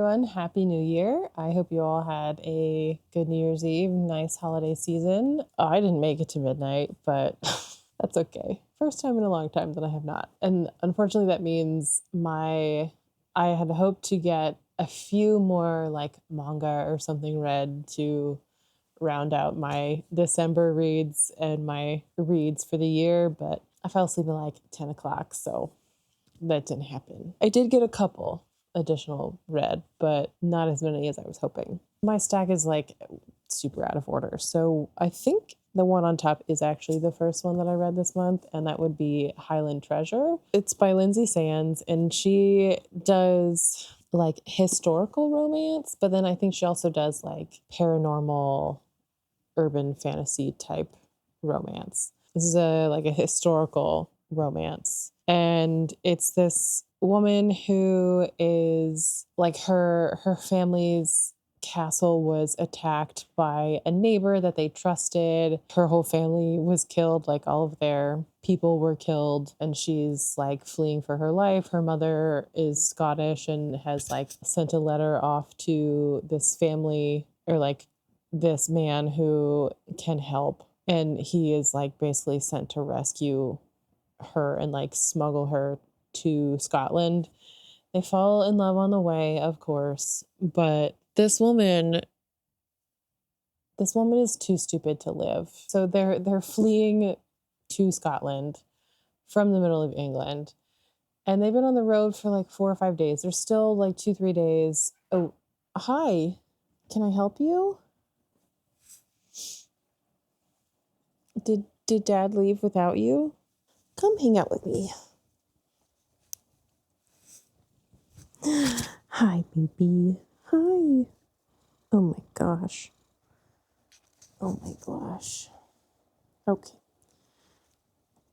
everyone. Happy New Year. I hope you all had a good New Year's Eve, nice holiday season. I didn't make it to midnight, but that's okay. First time in a long time that I have not. And unfortunately, that means I had hoped to get a few more like manga or something read to round out my December reads and my reads for the year, but I fell asleep at like 10 o'clock, so that didn't happen. I did get a couple additional read, but not as many as I was hoping. My stack is like super out of order. So I think the one on top is actually the first one that I read this month, and that would be Highland Treasure. It's by Lindsay Sands, and she does like historical romance, but then I think she also does like paranormal urban fantasy type romance. This is a historical romance, and it's this woman who is like her family's castle was attacked by a neighbor that they trusted. Her whole family was killed, like all of their people were killed, and she's like fleeing for her life. Her mother is Scottish and has like sent a letter off to this family, or like this man who can help, and he is like basically sent to rescue her and like smuggle her to Scotland. They fall in love on the way, of course, but this woman is too stupid to live. So they're fleeing to Scotland from the middle of England, and they've been on the road for like 4 or 5 days. There's still like 2, 3 days. Oh, hi, can I help you? Did Dad leave without you? Come hang out with me. Hi, baby. Hi. Oh my gosh. Oh my gosh. Okay.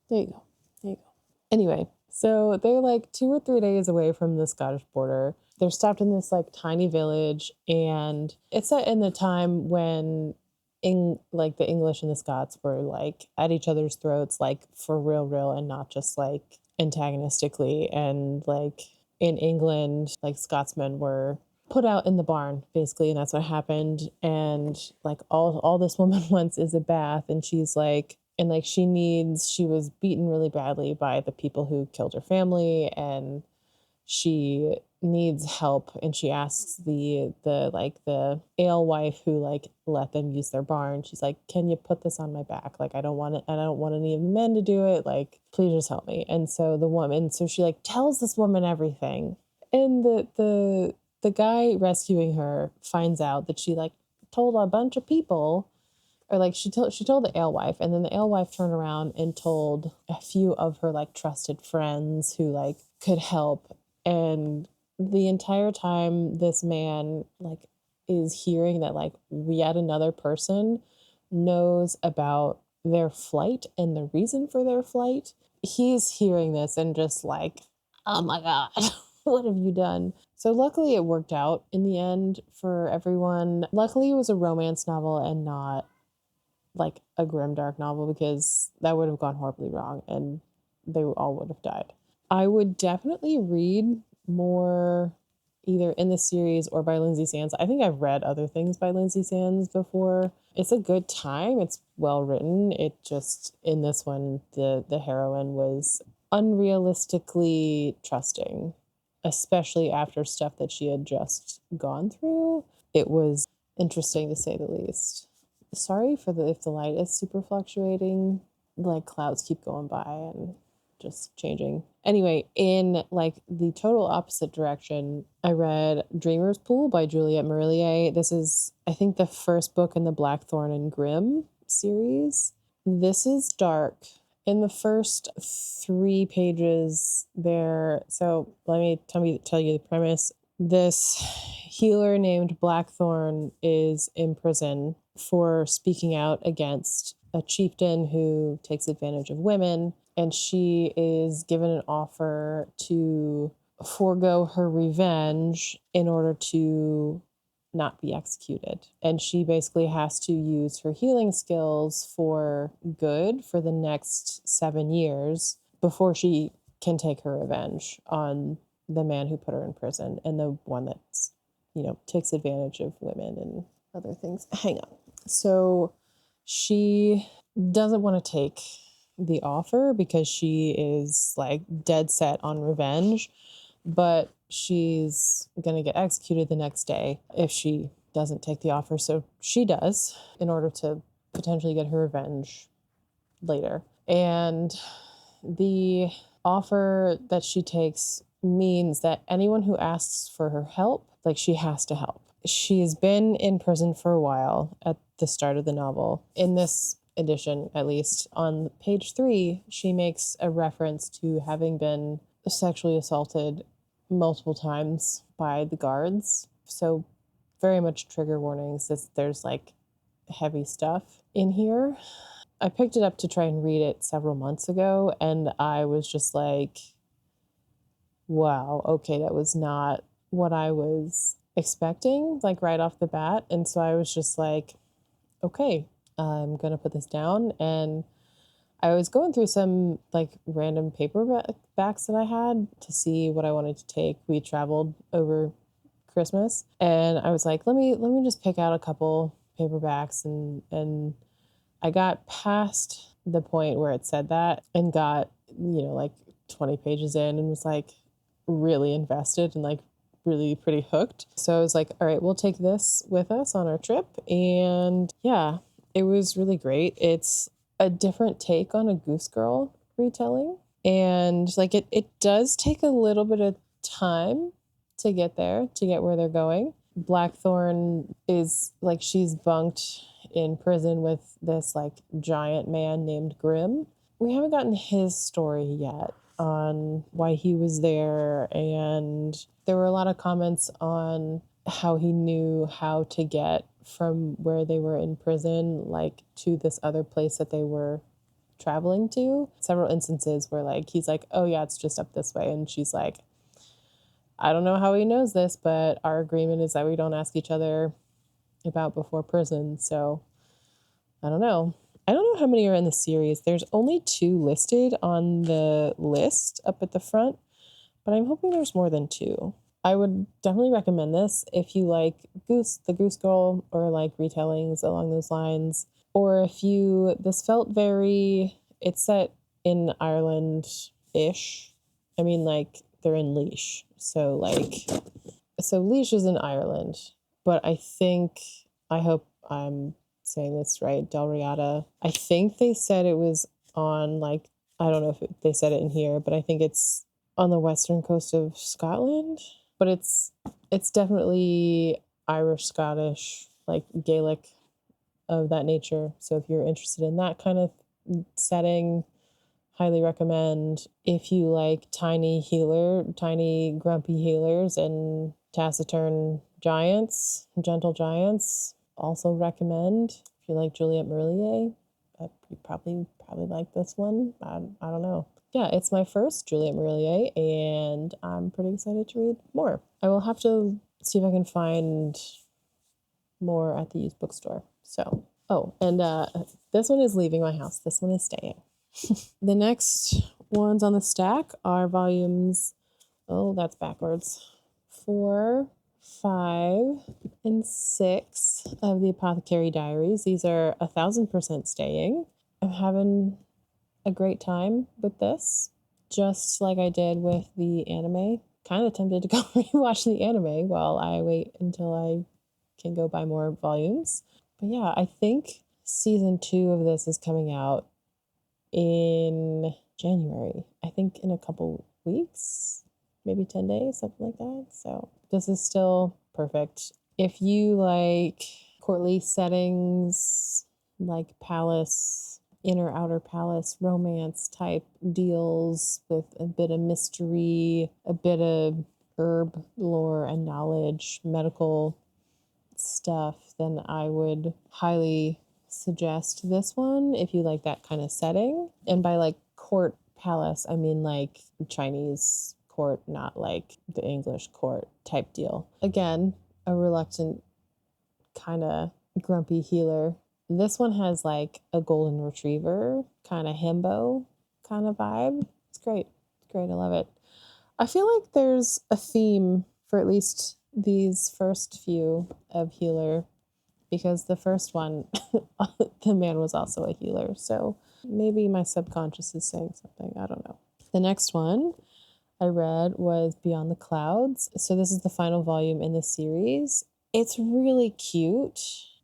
There you go. There you go. Anyway, so they're like 2 or 3 days away from the Scottish border. They're stopped in this like tiny village, and it's set in the time when the English and the Scots were like at each other's throats, like for real, and not just like antagonistically. And like in England, like Scotsmen were put out in the barn basically, and that's what happened. And like all this woman wants is a bath, and she's like, and like she was beaten really badly by the people who killed her family, and she needs help, and she asks the alewife who like let them use their barn. She's like, can you put this on my back? Like I don't want it, and I don't want any of the men to do it, like please just help me. And so she like tells this woman everything, and the guy rescuing her finds out that she like told a bunch of people, or like she told the alewife, and then the alewife turned around and told a few of her like trusted friends who like could help. And the entire time this man like is hearing that like yet another person knows about their flight and the reason for their flight, he's hearing this and just like, oh my god, what have you done? So luckily it worked out in the end for everyone. Luckily it was a romance novel and not like a grimdark novel, because that would have gone horribly wrong and they all would have died. I would definitely read more either in the series or by Lindsay Sands. I think I've read other things by Lindsay Sands before. It's a good time. It's well written. It just, in this one, the heroine was unrealistically trusting, especially after stuff that she had just gone through. It was interesting to say the least. Sorry for if the light is super fluctuating. Like clouds keep going by and just changing. Anyway, in like the total opposite direction, I read Dreamer's Pool by Juliette Marillier. This is, I think, the first book in the Blackthorn and Grimm series. This is dark. In the first 3 pages there, so let me tell you the premise. This healer named Blackthorn is in prison for speaking out against a chieftain who takes advantage of women, and she is given an offer to forego her revenge in order to not be executed. And she basically has to use her healing skills for good for the next 7 years before she can take her revenge on the man who put her in prison and the one that's takes advantage of women and other things. Hang on. So she doesn't want to take the offer because she is like dead set on revenge, but she's going to get executed the next day if she doesn't take the offer. So she does in order to potentially get her revenge later. And the offer that she takes means that anyone who asks for her help, like, she has to help. She's been in prison for a while at the start of the novel. In this edition, at least, on page 3, she makes a reference to having been sexually assaulted multiple times by the guards. So very much trigger warnings. There's like heavy stuff in here. I picked it up to try and read it several months ago, and I was just like, wow, okay, that was not what I was expecting, like right off the bat. And so I was just like, okay, I'm going to put this down. And I was going through some like random paperbacks that I had to see what I wanted to take. We traveled over Christmas, and I was like, let me just pick out a couple paperbacks, and I got past the point where it said that and got, like 20 pages in and was like really invested and like really pretty hooked. So I was like, all right, we'll take this with us on our trip. And yeah, it was really great. It's a different take on a Goose Girl retelling. And like it does take a little bit of time to get there, to get where they're going. Blackthorn is like, she's bunked in prison with this like giant man named Grimm. We haven't gotten his story yet on why he was there, and there were a lot of comments on how he knew how to get from where they were in prison like to this other place that they were traveling to. Several instances where like he's like, oh yeah, it's just up this way, and she's like, I don't know how he knows this, but our agreement is that we don't ask each other about before prison. So I don't know. I don't know how many are in the series. There's only 2 listed on the list up at the front, but I'm hoping there's more than 2. I would definitely recommend this if you like the Goose Girl, or like retellings along those lines. Or if this felt it's set in Ireland-ish. I mean, like, they're in Leash. So Leash is in Ireland, but I hope I'm saying this right, Del Riata. I think they said it was on, like, I don't know if they said it in here, but I think it's on the western coast of Scotland. But it's definitely Irish, Scottish, like Gaelic, of that nature. So if you're interested in that kind of setting, highly recommend. If you like tiny grumpy healers and taciturn giants, gentle giants, also recommend. If you like Juliette Merlier, you probably like this one. I don't know. Yeah, it's my first Juliette Merlier, and I'm pretty excited to read more. I will have to see if I can find more at the used bookstore. So, and this one is leaving my house. This one is staying. The next ones on the stack are volumes, that's backwards, 4, 5, and 6 of the Apothecary Diaries. These are 1,000% staying. I'm having a great time with this, just like I did with the anime. Kind of tempted to go rewatch the anime while I wait until I can go buy more volumes. But yeah, I think season 2 of this is coming out in January. I think in a couple weeks, maybe 10 days, something like that. So this is still perfect. If you like courtly settings, like palace, inner outer palace romance type deals with a bit of mystery, a bit of herb lore and knowledge, medical stuff, then I would highly suggest this one if you like that kind of setting. And by like court palace, I mean like Chinese court, not like the English court type deal. Again, a reluctant kind of grumpy healer. This one has like a golden retriever kind of himbo kind of vibe. It's great. It's great. I love it. I feel like there's a theme for at least these first few of Healer because the first one, the man was also a healer. So maybe my subconscious is saying something. I don't know. The next one I read was Beyond the Clouds. So this is the final volume in the series. It's really cute,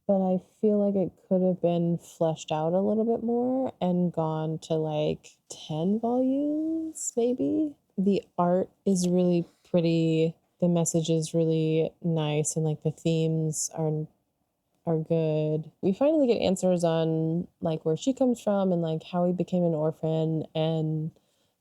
but I feel like it could have been fleshed out a little bit more and gone to like 10 volumes, maybe. The art is really pretty. The message is really nice, and like the themes are good. We finally get answers on like where she comes from and like how he became an orphan and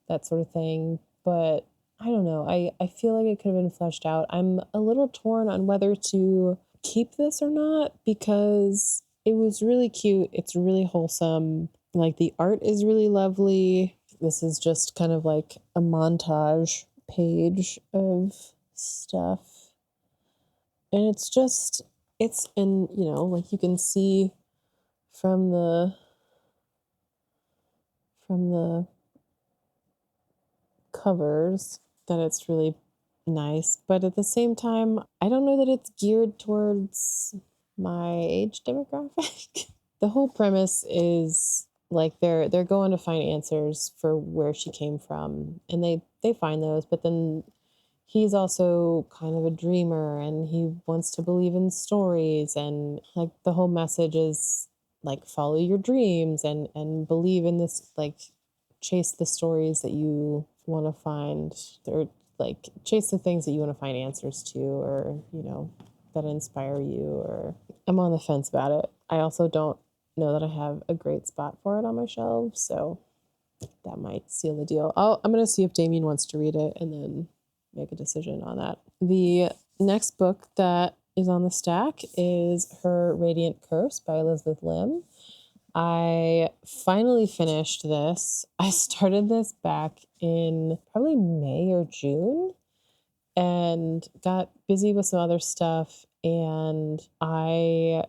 that sort of thing. But I don't know. I feel like it could have been fleshed out. I'm a little torn on whether to keep this or not because it was really cute. It's really wholesome. Like the art is really lovely. This is just kind of like a montage page of stuff. And it's in, like you can see from the covers that it's really nice, but at the same time, I don't know that it's geared towards my age demographic. The whole premise is like they're going to find answers for where she came from, and they find those, but then he's also kind of a dreamer and he wants to believe in stories, and like the whole message is like follow your dreams and believe in this, like chase the stories that you want to find, or like chase the things that you want to find answers to, or that inspire you. Or I'm on the fence about it. I also don't know that I have a great spot for it on my shelves, so that might seal the deal. I'm going to see if Damien wants to read it and then make a decision on that. The next book that is on the stack is Her Radiant Curse by Elizabeth Lim. I finally finished this. I started this back in probably May or June and got busy with some other stuff, and I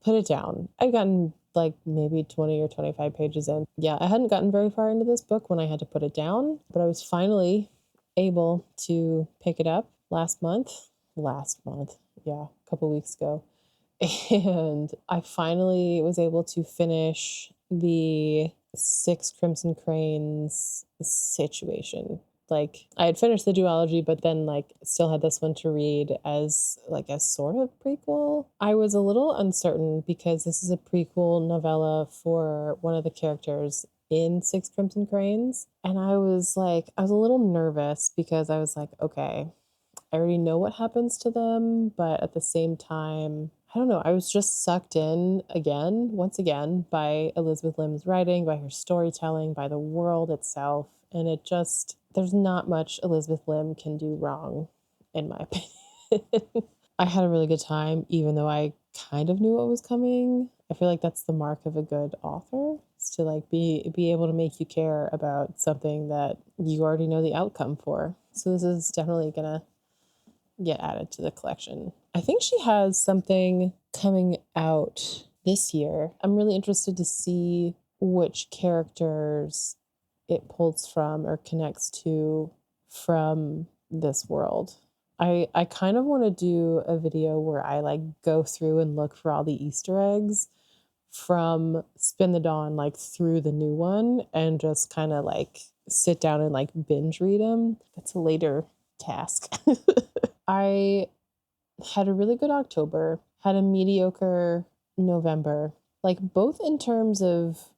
put it down. I've gotten like maybe 20 or 25 pages in. Yeah, I hadn't gotten very far into this book when I had to put it down, but I was finally able to pick it up last month. Yeah, a couple weeks ago. And I finally was able to finish the Six Crimson Cranes situation. Like I had finished the duology, but then like still had this one to read as like a sort of prequel. I was a little uncertain because this is a prequel novella for one of the characters in Six Crimson Cranes. And I was a little nervous because I was like, okay, I already know what happens to them, but at the same time, I don't know, I was just sucked in once again, by Elizabeth Lim's writing, by her storytelling, by the world itself. And there's not much Elizabeth Lim can do wrong, in my opinion. I had a really good time, even though I kind of knew what was coming. I feel like that's the mark of a good author, is to like be able to make you care about something that you already know the outcome for. So this is definitely gonna get added to the collection. I think she has something coming out this year. I'm really interested to see which characters it pulls from or connects to from this world. I kind of want to do a video where I like go through and look for all the Easter eggs from Spin the Dawn, like through the new one, and just kind of like sit down and like binge read them. That's a later task. I had a really good October, had a mediocre November, like both in terms of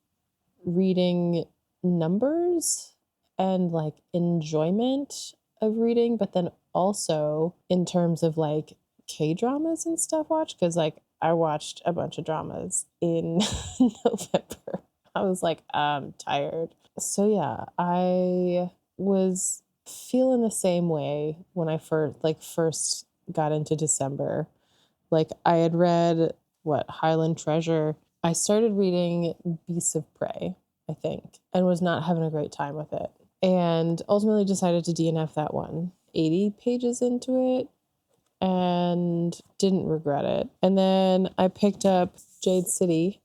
reading numbers and like enjoyment of reading, but then also in terms of like K-dramas and stuff watched, because like I watched a bunch of dramas in November. I was like, I'm tired. So yeah, I was feeling the same way when I first got into December. Like I had read Highland Treasure. I started reading Beasts of Prey, I think, and was not having a great time with it. And ultimately decided to DNF that one. 80 pages into it and didn't regret it. And then I picked up Jade City,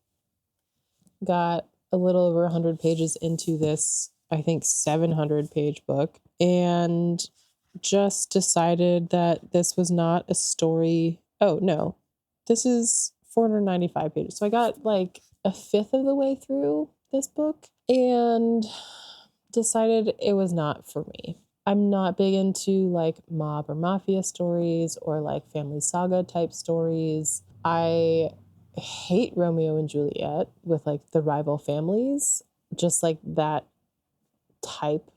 got a little over 100 pages into this, I think 700 page book, and just decided that this was not a story. Oh, no. This is 495 pages. So I got like a fifth of the way through this book and decided it was not for me. I'm not big into like mob or mafia stories or like family saga type stories. I hate Romeo and Juliet with like the rival families, just like that type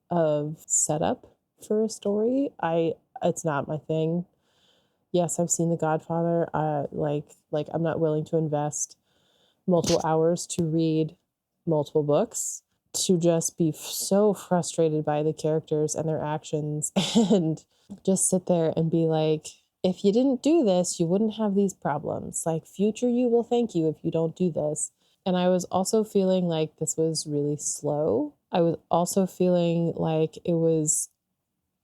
of setup for a story. It's not my thing. Yes, I've seen The Godfather. Like I'm not willing to invest multiple hours to read multiple books to just be so frustrated by the characters and their actions and just sit there and be like, if you didn't do this, you wouldn't have these problems. Like, future you will thank you if you don't do this. And I was also feeling like this was really slow. I was also feeling like it was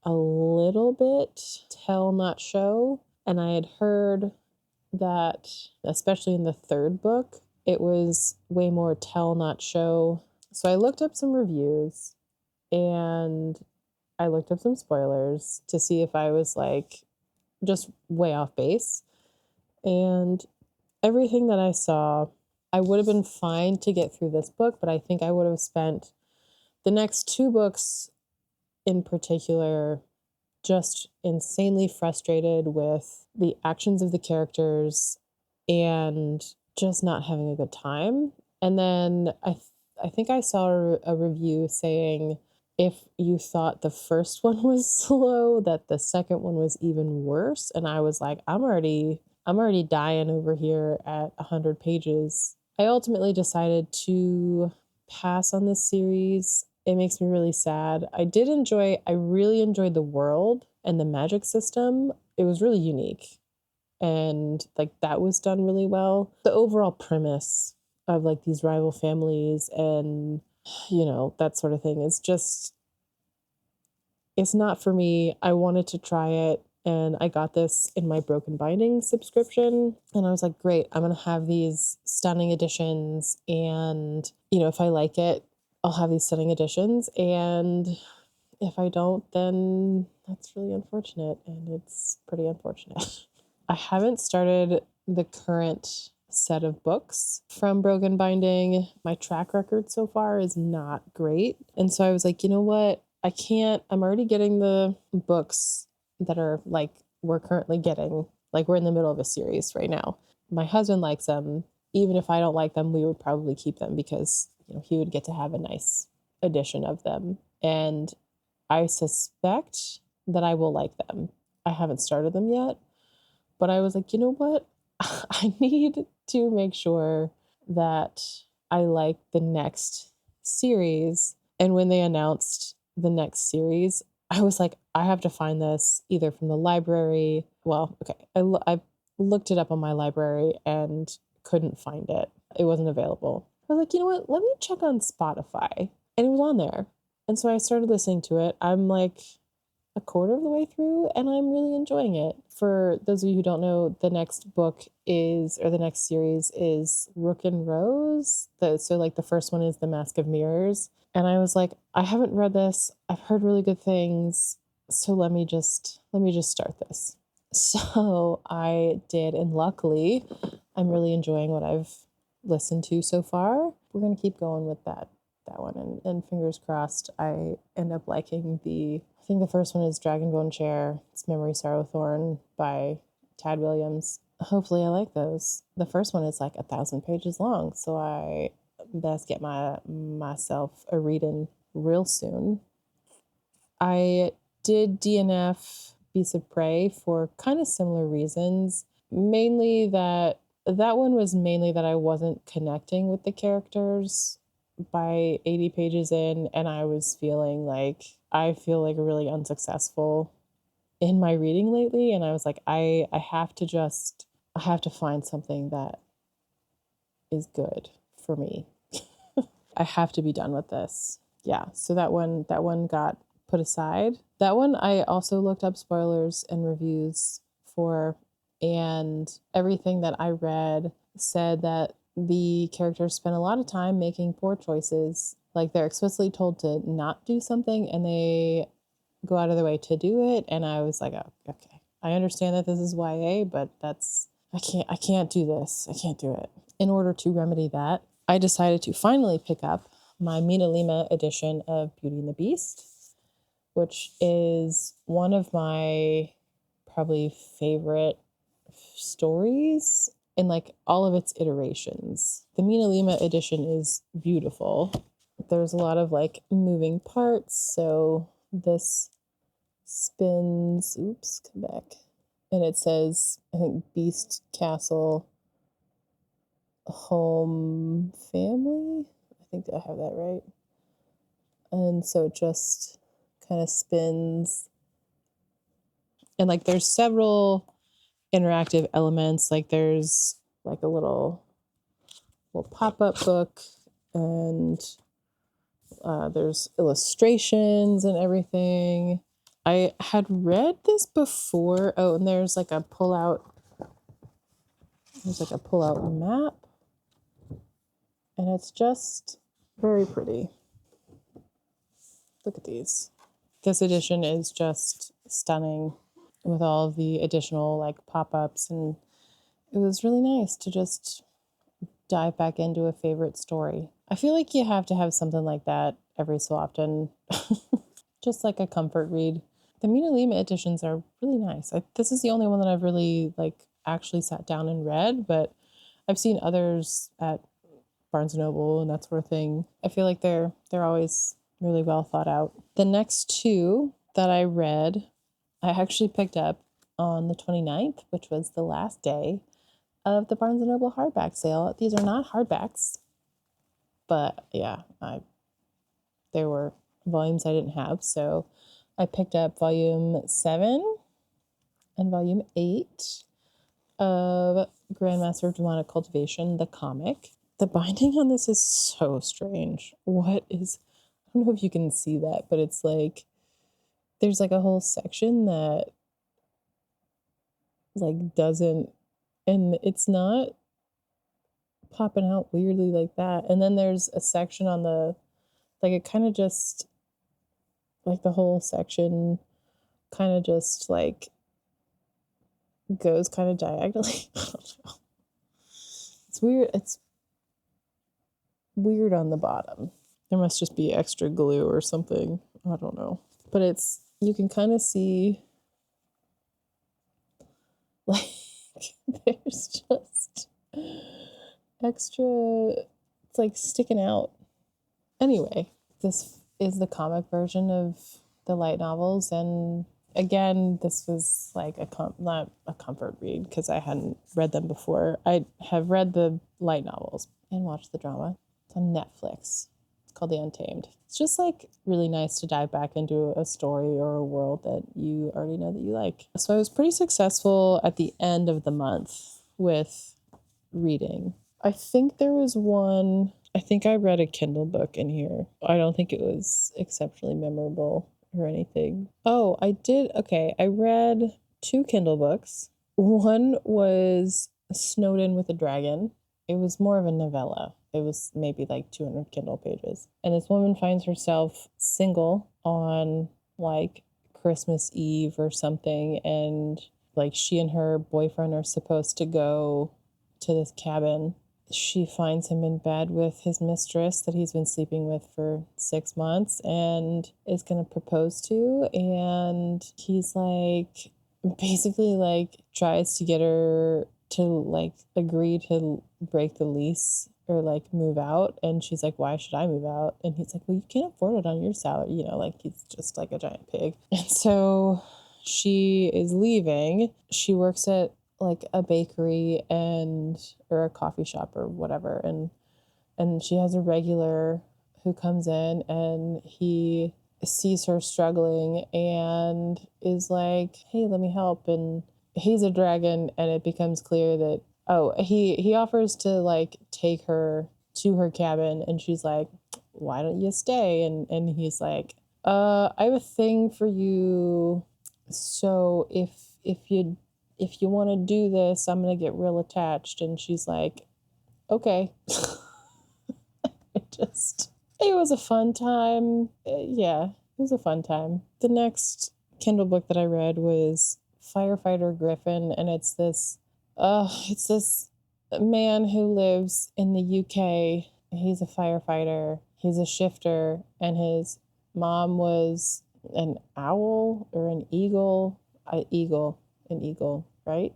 a little bit tell, not show. And I had heard that, especially in the third book, it was way more tell, not show. So I looked up some reviews and I looked up some spoilers to see if I was like just way off base. And everything that I saw, I would have been fine to get through this book, but I think I would have spent the next two books in particular just insanely frustrated with the actions of the characters and just not having a good time. And then I think I saw a review saying if you thought the first one was slow, that the second one was even worse. And I was like, I'm already dying over here at 100 pages. I ultimately decided to pass on this series. It makes me really sad. I really enjoyed the world and the magic system. It was really unique. And like that was done really well. The overall premise of like these rival families and, that sort of thing is just, it's not for me. I wanted to try it and I got this in my Broken Binding subscription. And I was like, great, I'm going to have these stunning editions. And, if I like it, I'll have these stunning editions. And if I don't, then that's really unfortunate. And it's pretty unfortunate. I haven't started the current set of books from Broken Binding. My track record so far is not great. And so I was like, you know what? I'm already getting the books that are like we're currently getting. Like we're in the middle of a series right now. My husband likes them. Even if I don't like them, we would probably keep them because, he would get to have a nice edition of them. And I suspect that I will like them. I haven't started them yet, but I was like, you know what? I need to make sure that I like the next series. And when they announced the next series, I was like, I have to find this either from the library. Well, okay, I looked it up on my library and couldn't find it. It wasn't available. I was like, you know what? Let me check on Spotify. And it was on there. And so I started listening to it. I'm like a quarter of the way through and I'm really enjoying it. For those of you who don't know, the next the next series is Rook and Rose. So like the first one is The Mask of Mirrors. And I was like, I haven't read this. I've heard really good things. So let me just start this. So I did, and luckily I'm really enjoying what I've listened to so far. We're gonna keep going with that one and fingers crossed I end up liking I think the first one is Dragonbone Chair. It's Memory Sorrow Thorn by Tad Williams. Hopefully I like those. The first one is like 1,000 pages long, so I best get myself a reading real soon. I did DNF Beasts of Prey for kind of similar reasons. Mainly that one was mainly that I wasn't connecting with the characters by 80 pages in, and I was feeling like I feel like really unsuccessful in my reading lately, and I was like, I have to find something that is good for me. I have to be done with this. Yeah, so that one got put aside. That one I also looked up spoilers and reviews for, and everything that I read said that the characters spend a lot of time making poor choices. Like they're explicitly told to not do something and they go out of their way to do it. And I was like, oh, okay, I understand that this is YA, but I can't do this. I can't do it. In order to remedy that, I decided to finally pick up my Mina Lima edition of Beauty and the Beast, which is one of my probably favorite stories in like all of its iterations. The Mina Lima edition is beautiful. There's a lot of like moving parts. So this spins, oops, come back. And it says, I think, Beast Castle Home Family. I think I have that right. And so it just kind of spins. And like there's several interactive elements. Like there's like a little pop-up book, and there's illustrations and everything. I had read this before. Oh, and there's like a pull-out map, and it's just very pretty. Look at these. This edition is just stunning with all of the additional like pop-ups, and it was really nice to just dive back into a favorite story. I feel like you have to have something like that every so often. Just like a comfort read. The Mina Lima editions are really nice. This is the only one that I've really like actually sat down and read, but I've seen others at Barnes & Noble and that sort of thing. I feel like they're always really well thought out. The next two that I read, I actually picked up on the 29th, which was the last day of the Barnes & Noble hardback sale. These are not hardbacks, but yeah, there were volumes I didn't have, so I picked up volume 7 and volume 8 of Grandmaster of Demonic Cultivation, the comic. The binding on this is so strange. I don't know if you can see that, but it's like, there's like a whole section that like doesn't, and it's not popping out weirdly like that. And then there's a section on the, like it kind of just, like the whole section kind of just like goes kind of diagonally. I don't know. It's weird. It's weird on the bottom. There must just be extra glue or something. I don't know. But you can kind of see like there's just extra, it's like sticking out. Anyway, this is the comic version of the light novels, and again, this was like not a comfort read because I hadn't read them before. I have read the light novels and watched the drama. It's on Netflix. It's called The Untamed. It's just like really nice to dive back into a story or a world that you already know that you like. So I was pretty successful at the end of the month with reading. I think there was one, I think I read a Kindle book in here. I don't think it was exceptionally memorable or anything. Oh, I did. Okay, I read 2 Kindle books. One was Snowed In with a Dragon. It was more of a novella. It was maybe like 200 Kindle pages. And this woman finds herself single on like Christmas Eve or something, and like she and her boyfriend are supposed to go to this cabin. She finds him in bed with his mistress that he's been sleeping with for 6 months and is going to propose to. And he's like, basically like tries to get her to like agree to break the lease or like move out. And she's like, why should I move out? And he's like, well, you can't afford it on your salary. You know, like he's just like a giant pig. And so she is leaving. She works at like a bakery or a coffee shop or whatever, and she has a regular who comes in, and he sees her struggling and is like, hey, let me help. And he's a dragon, and it becomes clear that he offers to like take her to her cabin, and she's like, why don't you stay? And he's like, I have a thing for you, so if you want to do this, I'm going to get real attached. And she's like, okay. It was a fun time. Yeah. was a fun time. The next Kindle book that I read was Firefighter Griffin, and it's this man who lives in the UK. He's a firefighter. He's a shifter, and his mom was an owl or an eagle. An eagle, right?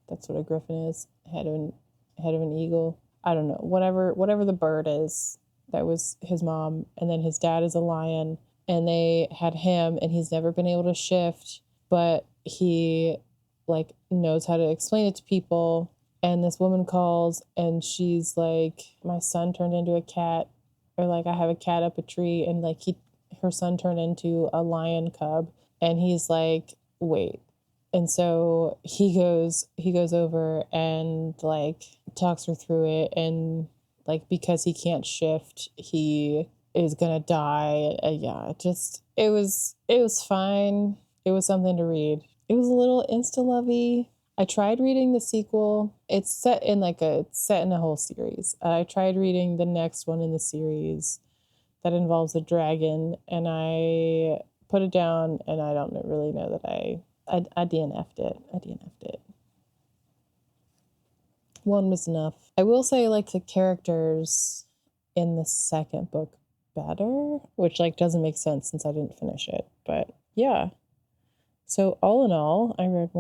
That's what a griffin is. Head of an eagle. I don't know. Whatever the bird is, that was his mom, and then his dad is a lion, and they had him, and he's never been able to shift, but he like knows how to explain it to people. And this woman calls, and she's like, my son turned into a cat, or like, I have a cat up a tree, and like her son turned into a lion cub. And he's like, wait. And so he goes over and like talks her through it, and like, because he can't shift, he is gonna die. Yeah, it was fine. It was something to read. It was a little insta lovey. I tried reading the sequel. It's set in a whole series. I tried reading the next one in the series that involves a dragon, and I put it down, and I don't really know that I DNF'd it. I DNF'd it. One was enough. I will say I like the characters in the second book better, which like doesn't make sense since I didn't finish it. But yeah. So all in all, I read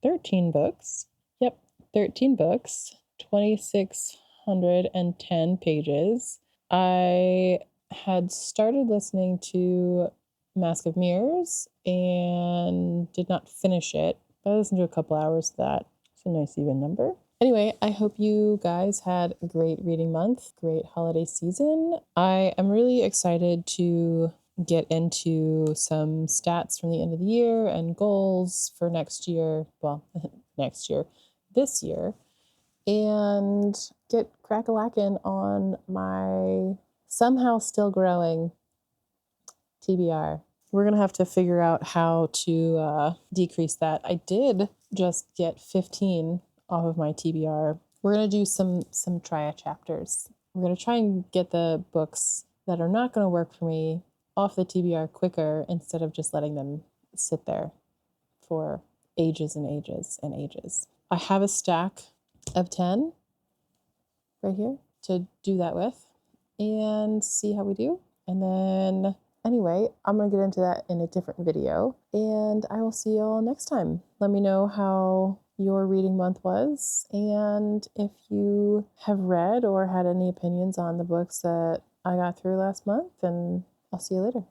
13 books. Yep, 13 books, 2,610 pages. I had started listening to Mask of Mirrors and did not finish it, but I listened to a couple hours of that. It's a nice even number. Anyway, I hope you guys had a great reading month, great holiday season. I am really excited to get into some stats from the end of the year and goals for next year. Well, this year, and get crack-a-lackin' on my somehow still growing TBR. We're going to have to figure out how to decrease that. I did just get 15 off of my TBR. We're going to do some try chapters. We're going to try and get the books that are not going to work for me off the TBR quicker, instead of just letting them sit there for ages and ages and ages. I have a stack of 10 right here to do that with and see how we do. And then anyway, I'm going to get into that in a different video, and I will see y'all next time. Let me know how your reading month was, and if you have read or had any opinions on the books that I got through last month, and I'll see you later.